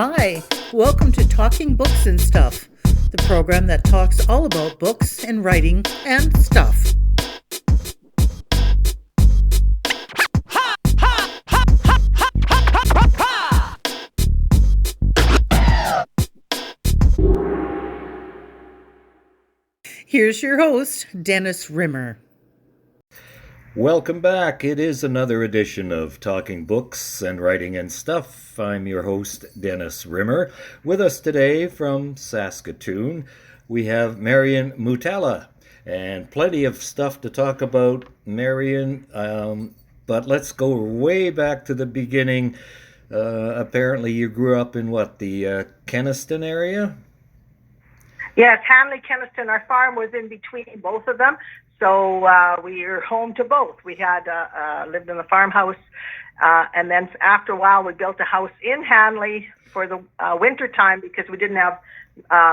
Hi, welcome to Talking Books and Stuff, the program that talks all about books and writing and stuff. Here's your host, Dennis Rimmer. Welcome back. It is another edition of Talking Books and Writing and Stuff. I'm your host, Dennis Rimmer. With us today from Saskatoon, we have Marion Mutala, and plenty of stuff to talk about, Marion. But let's go way back to the beginning. Apparently you grew up in the Kenaston area? Yes, Hanley, Kenaston. Our farm was in between both of them. So we were home to both. We had lived in the farmhouse, and then after a while we built a house in Hanley for the winter time because we didn't have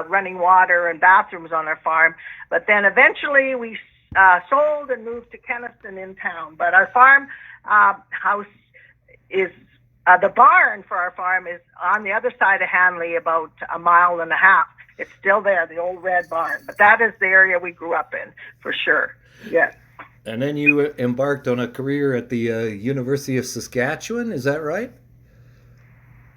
running water and bathrooms on our farm. But then eventually we sold and moved to Kenaston in town. But our farm house is, the barn for our farm is on the other side of Hanley, about a mile and a half. It's still there, the old red barn. But that is the area we grew up in, for sure. Yes. And then you embarked on a career at the University of Saskatchewan, is that right?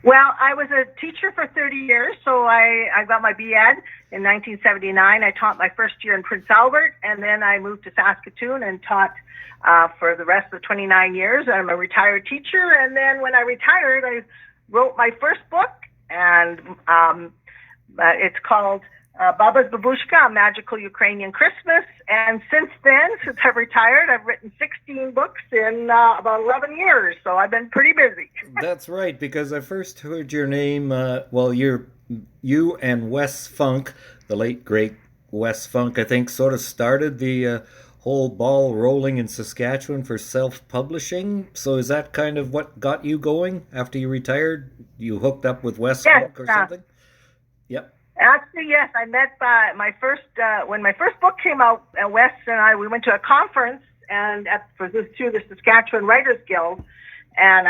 Well, I was a teacher for 30 years, so I got my B.Ed in 1979. I taught my first year in Prince Albert, and then I moved to Saskatoon and taught for the rest of the 29 years. I'm a retired teacher, and then when I retired, I wrote my first book, and it's called Babushka, A Magical Ukrainian Christmas. And since then, since I've retired, I've written 16 books in about 11 years. So I've been pretty busy. That's right, because I first heard your name, you and Wes Funk, the late, great Wes Funk, I think, sort of started the whole ball rolling in Saskatchewan for self-publishing. So is that kind of what got you going after you retired? You hooked up with Wes Funk or something? Yep. Actually, yes. I met when my first book came out. Wes and we went to a conference through the Saskatchewan Writers Guild, and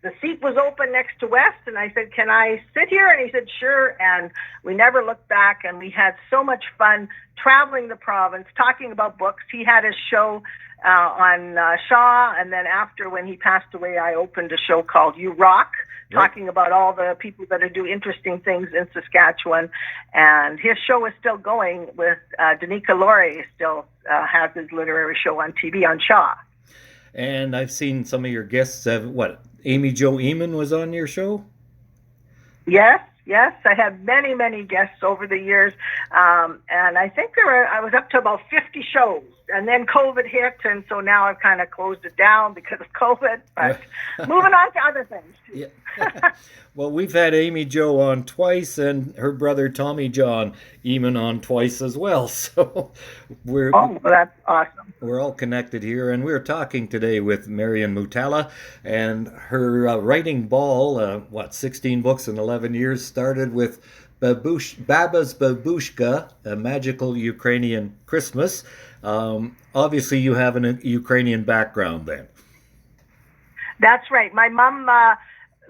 the seat was open next to Wes, and I said, "Can I sit here?" And he said, "Sure." And we never looked back, and we had so much fun traveling the province, talking about books. He had his show on Shaw, and then after, when he passed away, I opened a show called You Rock, talking about all the people that are doing interesting things in Saskatchewan. And his show is still going with Danica Laurie still has his literary show on TV on Shaw. And I've seen some of your guests Amy Jo Eamon was on your show? Yes, I had many, many guests over the years, and I think I was up to about 50 shows, and then COVID hit, and so now I've kind of closed it down because of COVID, but moving on to other things. Yeah. Well, we've had Amy Jo on twice, and her brother Tommy John Eamon on twice as well, so that's awesome. We're all connected here, and we're talking today with Marion Mutala, and her writing ball, 16 books in 11 years, started with Baba's Babushka, A Magical Ukrainian Christmas. Obviously, you have a Ukrainian background then. That's right. My mom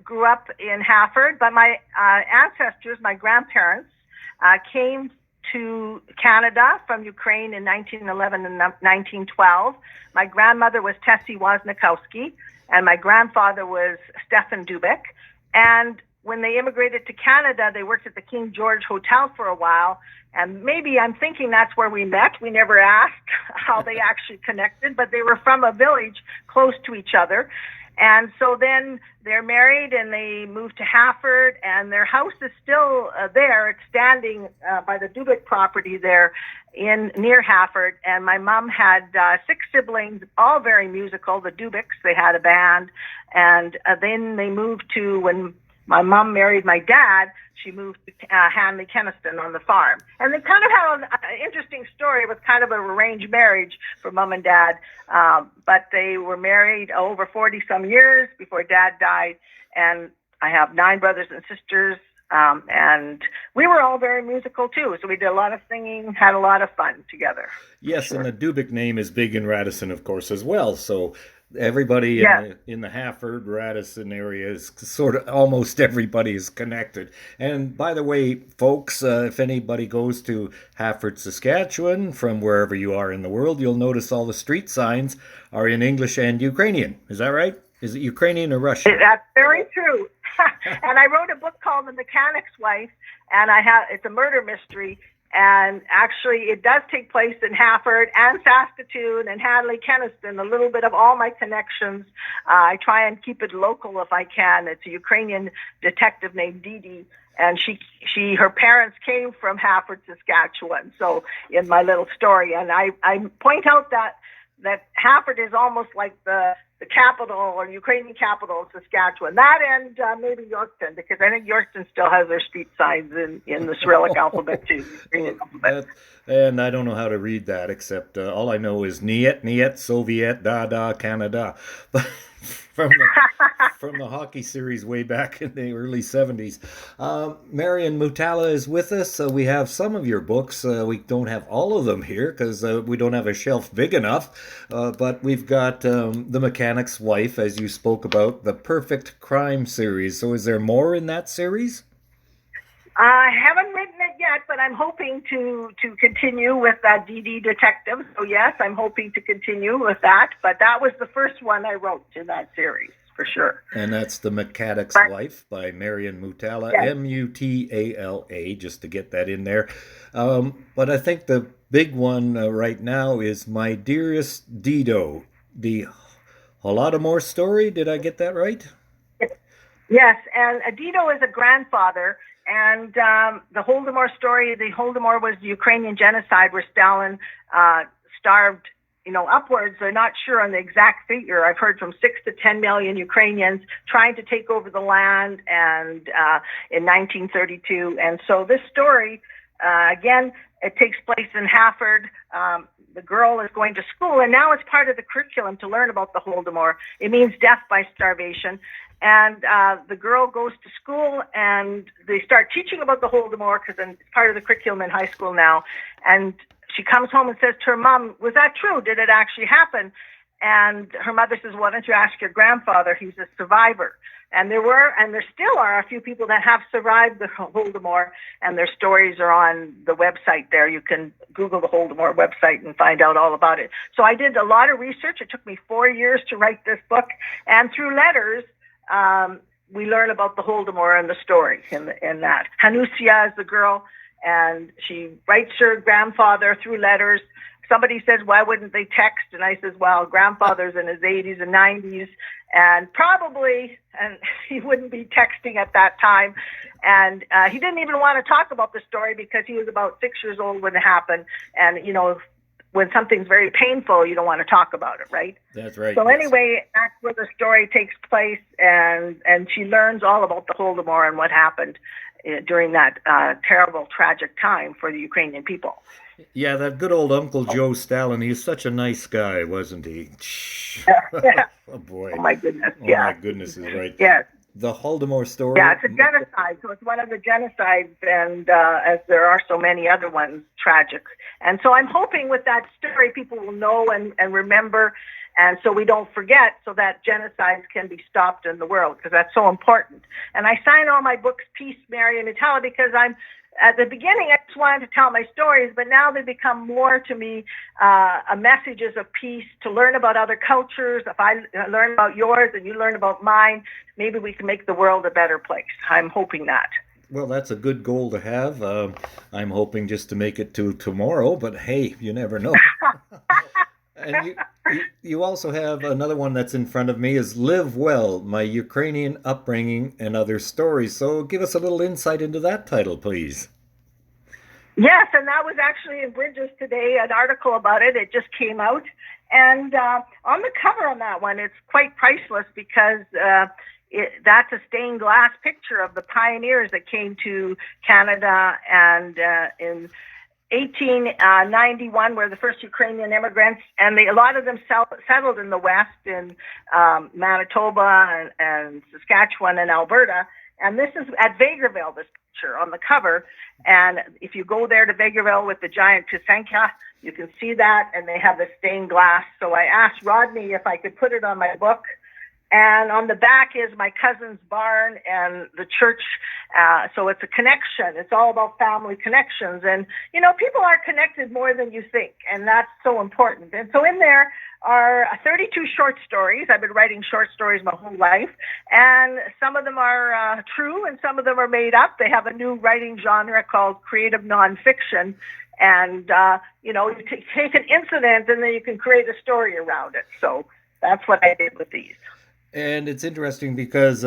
grew up in Hafford, but my ancestors, my grandparents, came to Canada from Ukraine in 1911 and 1912. My grandmother was Tessie Wozniakowski, and my grandfather was Stefan Dubik. And when they immigrated to Canada, they worked at the King George Hotel for a while, and maybe I'm thinking that's where we met. We never asked how they actually connected, but they were from a village close to each other. And so then they're married and they moved to Hafford, and their house is still there. It's standing by the Dubik property there near Hafford. And my mom had 6 siblings, all very musical. The Dubiks, they had a band. And then they moved to, when my mom married my dad, she moved to Hanley, Kenaston on the farm. And they kind of have an interesting story. It was kind of an arranged marriage for mom and dad. But they were married over 40-some years before dad died. And I have 9 brothers and sisters. And we were all very musical, too. So we did a lot of singing, had a lot of fun together. Yes, sure. And the Dubik name is big in Radisson, of course, as well. So Everybody Yes. in the Hafford, Radisson area is sort of almost everybody is connected. And by the way, folks, if anybody goes to Hafford, Saskatchewan, from wherever you are in the world, you'll notice all the street signs are in English and Ukrainian. Is that right? Is it Ukrainian or Russian? That's very true. And I wrote a book called The Mechanic's Wife, and it's a murder mystery. And actually, it does take place in Hafford and Saskatoon and Hadley, Kenaston, a little bit of all my connections. I try and keep it local if I can. It's a Ukrainian detective named Didi, and her parents came from Hafford, Saskatchewan. So in my little story, and I point out that Hafford is almost like the capital or Ukrainian capital of Saskatchewan. That and maybe Yorkton, because I think Yorkton still has their street signs in the Cyrillic alphabet too. And I don't know how to read that, except all I know is Niet, Niet, Soviet, Da, Da, Canada. But from the hockey series way back in the early 70s. Marion Mutala is with us. We have some of your books. We don't have all of them here because we don't have a shelf big enough. But we've got The Mechanic's Wife, as you spoke about, the Perfect Crime series. So is there more in that series? I haven't written it yet, but I'm hoping to continue with that DD detective. So yes, I'm hoping to continue with that. But that was the first one I wrote in that series, for sure. And that's The Mechanic's Wife by Marion Mutala, yes. Mutala, just to get that in there. But I think the big one right now is My Dearest Dido, the Holodomor story. Did I get that right? Yes, and Dido is a grandfather. And the Holodomor story, the Holodomor was the Ukrainian genocide where Stalin starved, upwards. They're not sure on the exact figure. I've heard from 6 to 10 million Ukrainians trying to take over the land and in 1932. And so this story, again, it takes place in Hafford. The girl is going to school, and now it's part of the curriculum to learn about the Holodomor. It means death by starvation. And the girl goes to school, and they start teaching about the Holodomor because it's part of the curriculum in high school now. And she comes home and says to her mom, "Was that true? Did it actually happen?" And her mother says, "Why don't you ask your grandfather? He's a survivor." And there still are a few people that have survived the Holodomor, and their stories are on the website there. You can Google the Holodomor website and find out all about it. So I did a lot of research. It took me 4 years to write this book, and through letters, we learn about the Holodomor and the story in that. Hanusia is the girl, and she writes her grandfather through letters. Somebody says, "Why wouldn't they text?" And I says, "Well, grandfather's in his 80s and 90s, and he wouldn't be texting at that time." And he didn't even want to talk about the story because he was about 6 years old when it happened. And, when something's very painful, you don't want to talk about it, right? That's right. So anyway, that's where the story takes place, and she learns all about the Holodomor and what happened during that terrible, tragic time for the Ukrainian people. Yeah, that good old Uncle Joe Stalin, he was such a nice guy, wasn't he? Yeah. Oh, boy. Oh, my goodness. Oh, yeah. my goodness is right. Yes. The Holodomor story. Yeah, it's a genocide. So it's one of the genocides, and as there are so many other ones, tragic. And so I'm hoping with that story, people will know and remember, and so we don't forget, so that genocides can be stopped in the world, because that's so important. And I sign all my books Peace, Marion Mutala, because at the beginning, I just wanted to tell my stories, but now they become more to me messages of peace, to learn about other cultures. If I learn about yours and you learn about mine, maybe we can make the world a better place. I'm hoping that. Well, that's a good goal to have. I'm hoping just to make it to tomorrow, but hey, you never know. And you also have another one that's in front of me is Live Well, My Ukrainian Upbringing and Other Stories. So give us a little insight into that title, please. Yes, and that was actually in Bridges today, an article about it. It just came out. And on the cover on that one, it's quite priceless because that's a stained glass picture of the pioneers that came to Canada and in 1891 were the first Ukrainian immigrants, and a lot of them settled in the West, in Manitoba and Saskatchewan and Alberta. And this is at Vegreville, this picture on the cover. And if you go there to Vegreville with the giant Pisanka, you can see that, and they have the stained glass. So I asked Rodney if I could put it on my book. And on the back is my cousin's barn and the church. So it's a connection. It's all about family connections. And, people are connected more than you think. And that's so important. And so in there are 32 short stories. I've been writing short stories my whole life. And some of them are true and some of them are made up. They have a new writing genre called creative nonfiction. And, you take an incident and then you can create a story around it. So that's what I did with these. And it's interesting because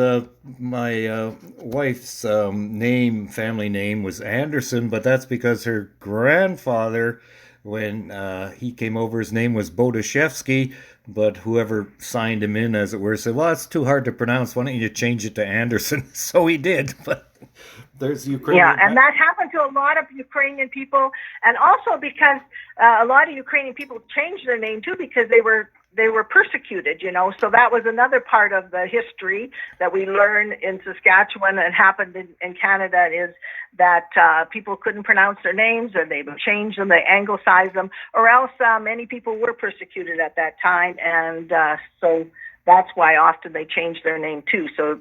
my wife's family name was Anderson, but that's because her grandfather, when he came over, his name was Babushka, but whoever signed him in, as it were, said, well, it's too hard to pronounce. Why don't you change it to Anderson? So he did, but there's Ukrainian. Yeah, and that happened to a lot of Ukrainian people, and also because a lot of Ukrainian people changed their name, too, because they were persecuted, so that was another part of the history that we learn in Saskatchewan and happened in Canada, is that people couldn't pronounce their names, or they would change them, they anglicize them, or else many people were persecuted at that time, and so that's why often they changed their name too, so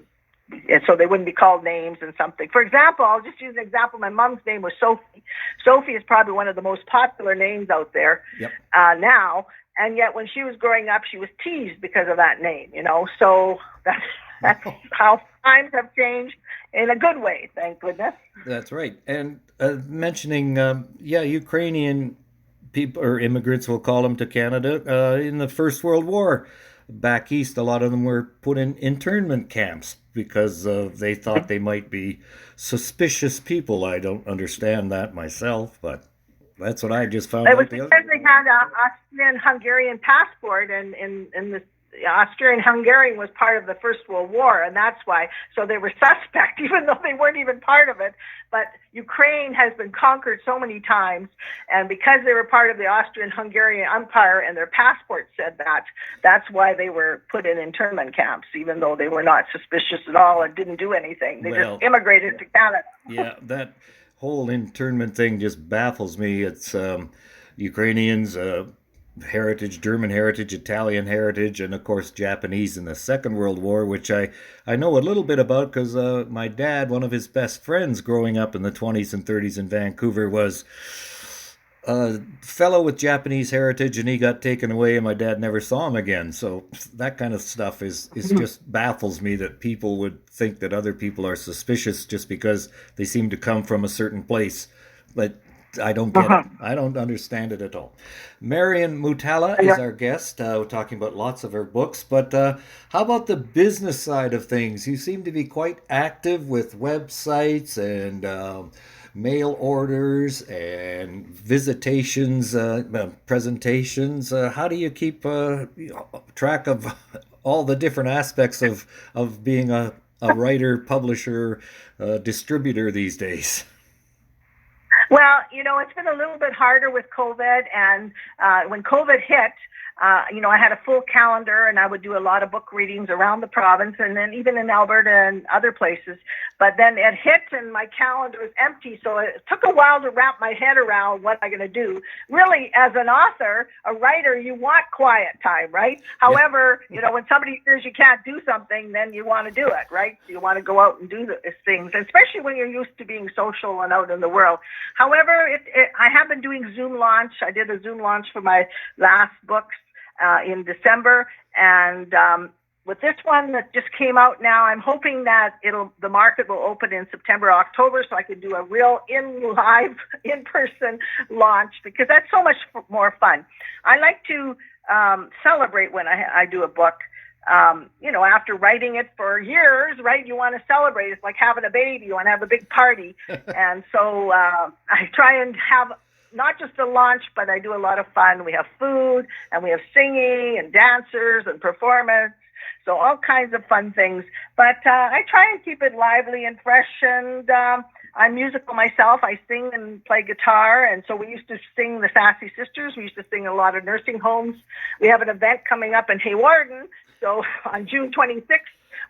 they wouldn't be called names and something. For example, I'll just use an example. My mom's name was Sophie. Sophie is probably one of the most popular names out there now. And yet when she was growing up, she was teased because of that name, So that's how times have changed in a good way, thank goodness. That's right. And mentioning, Ukrainian people, or immigrants, we'll call them, to Canada in the First World War. Back east, a lot of them were put in internment camps because they thought they might be suspicious people. I don't understand that myself, but that's what I just found out. It was because they had an Austrian-Hungarian passport, and the Austrian-Hungarian was part of the First World War, and that's why. So they were suspect, even though they weren't even part of it. But Ukraine has been conquered so many times, and because they were part of the Austrian-Hungarian Empire and their passport said that, that's why they were put in internment camps, even though they were not suspicious at all and didn't do anything. They just immigrated to Canada. Yeah, that whole internment thing just baffles me. It's Ukrainians, heritage, German heritage, Italian heritage, and of course Japanese in the Second World War, which I know a little bit about because my dad, one of his best friends growing up in the 20s and 30s in Vancouver, was a fellow with Japanese heritage, and he got taken away and my dad never saw him again. So that kind of stuff is just baffles me, that people would think that other people are suspicious just because they seem to come from a certain place. But I don't get it. I don't understand it at all. Marion Mutala is our guest. We're talking about lots of her books, but how about the business side of things? You seem to be quite active with websites and mail orders and visitations, presentations. How do you keep track of all the different aspects of being a writer, publisher, distributor these days? Well, it's been a little bit harder with COVID, and when COVID hit, I had a full calendar, and I would do a lot of book readings around the province, and then even in Alberta and other places. But then it hit, and my calendar was empty, so it took a while to wrap my head around what I'm going to do. Really, as an author, a writer, you want quiet time, right? However, when somebody says you can't do something, then you want to do it, right? You want to go out and do things, especially when you're used to being social and out in the world. However, I have been doing Zoom launch. I did a Zoom launch for my last books in December, and with this one that just came out now, I'm hoping that the market will open in September, October, so I can do a real in-person launch, because that's so much more fun. I like to celebrate when I do a book. After writing it for years, right, you want to celebrate. It's like having a baby. You want to have a big party. And so I try and have not just a launch, but I do a lot of fun. We have food, and we have singing and dancers and performance. So all kinds of fun things. But I try and keep it lively and fresh, and I'm musical myself. I sing and play guitar, and so we used to sing the Sassy Sisters. We used to sing a lot of nursing homes. We have an event coming up in Hawarden, so on June 26th,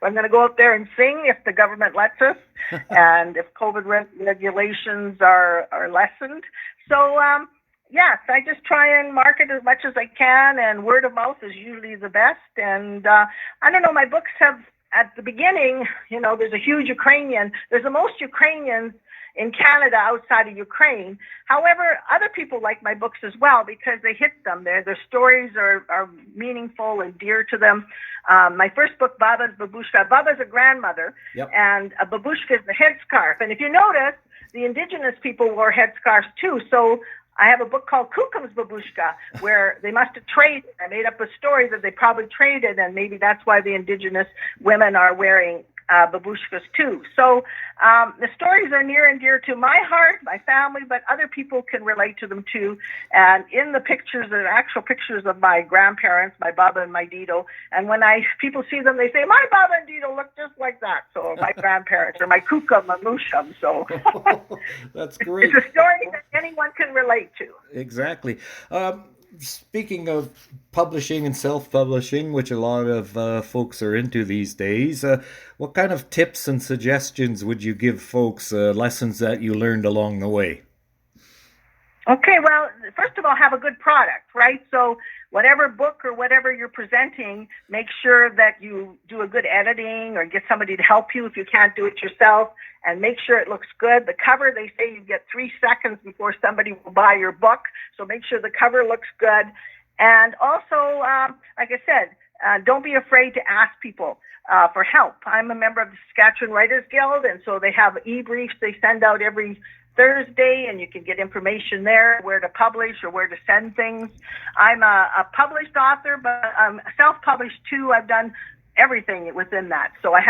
I'm going to go out there and sing if the government lets us, and if COVID regulations are lessened. So, yes, I just try and market as much as I can, and word of mouth is usually the best. And I don't know, my books have, at the beginning, there's the most Ukrainians in Canada outside of Ukraine. However, other people like my books as well because they hit them. Their stories are meaningful and dear to them. My first book, Baba's Babushka. Baba's a grandmother, yep. And a babushka is the headscarf. And if you notice, the indigenous people wore headscarves too. So I have a book called Kukum's Babushka, where they must have traded. I made up a story that they probably traded, and maybe that's why the indigenous women are wearing babushkas too. So the stories are near and dear to my heart, my family, but other people can relate to them too. And in the pictures, the actual pictures of my grandparents, my Baba and my Dido, and when people see them, they say, my Baba and Dido look just like that. So my grandparents, or my Kukum and Musham. So that's great. It's a story that anyone can relate to. Exactly. Speaking of publishing and self-publishing, which a lot of folks are into these days, what kind of tips and suggestions would you give folks, lessons that you learned along the way? Okay, well, first of all, have a good product, right? So whatever book or whatever you're presenting, make sure that you do a good editing or get somebody to help you if you can't do it yourself, and make sure it looks good. The cover, they say you get 3 seconds before somebody will buy your book, so make sure the cover looks good. And also, like I said, don't be afraid to ask people for help. I'm a member of the Saskatchewan Writers Guild, and so they have e-briefs they send out every Thursday, and you can get information there, where to publish or where to send things. I'm a published author, but I'm self-published too. I've done everything within that. So I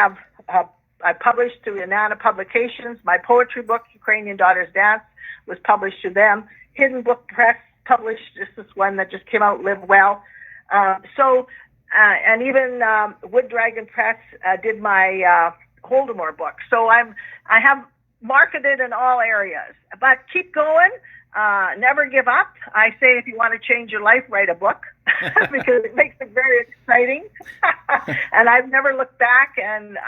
published through Inanna Publications. My poetry book, Ukrainian Daughters Dance, was published to them. Hidden Book Press published this one that just came out, Live Well. And even Wood Dragon Press did my Holdemore book. So I have marketed in all areas, but keep going. Never give up. I say if you want to change your life, write a book because it makes it very exciting. And I've never looked back, and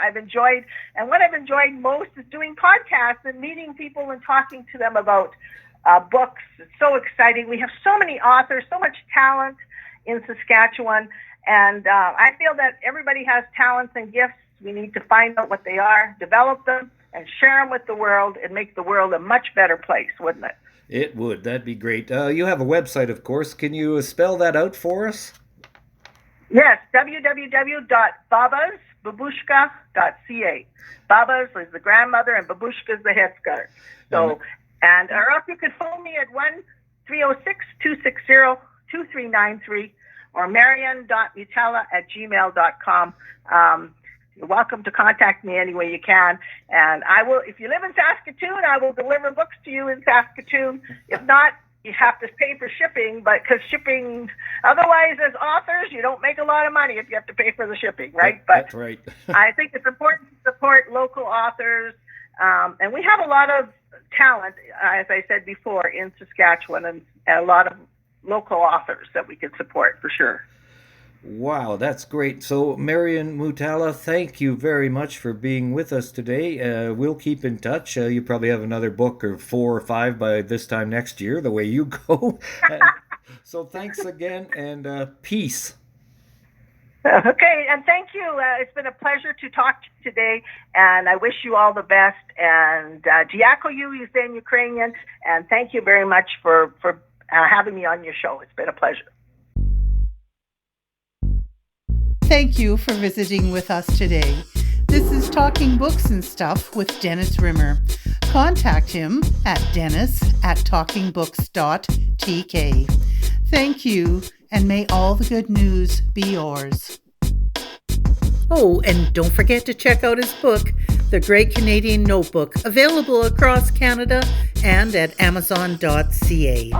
what I've enjoyed most is doing podcasts and meeting people and talking to them about books. It's so exciting. We have so many authors, so much talent in Saskatchewan, and I feel that everybody has talents and gifts. We need to find out what they are, develop them, and share them with the world and make the world a much better place, wouldn't it? It would. That'd be great. You have a website, of course. Can you spell that out for us? Yes, www.babasbabushka.ca. Babas is the grandmother and Babushka is the headscarf. So, or else you could phone me at 1-306-260-2393 or marion.mutala@gmail.com. You're welcome to contact me any way you can. And I will, if you live in Saskatoon, I will deliver books to you in Saskatoon. If not, you have to pay for shipping, but because shipping, otherwise as authors, you don't make a lot of money if you have to pay for the shipping, right? That's right. I think it's important to support local authors. And we have a lot of talent, as I said before, in Saskatchewan, and a lot of local authors that we can support for sure. Wow, that's great. So, Marion Mutala, thank you very much for being with us today. We'll keep in touch. You probably have another book or 4 or 5 by this time next year, the way you go. So thanks again, and peace. Okay, and thank you. It's been a pleasure to talk to you today, and I wish you all the best. And Dziękuję, you say in Ukrainian, and thank you very much for having me on your show. It's been a pleasure. Thank you for visiting with us today. This is Talking Books and Stuff with Dennis Rimmer. Contact him at dennis@talkingbooks.tk. Thank you, and may all the good news be yours. Oh, and don't forget to check out his book, The Great Canadian Notebook, available across Canada and at amazon.ca.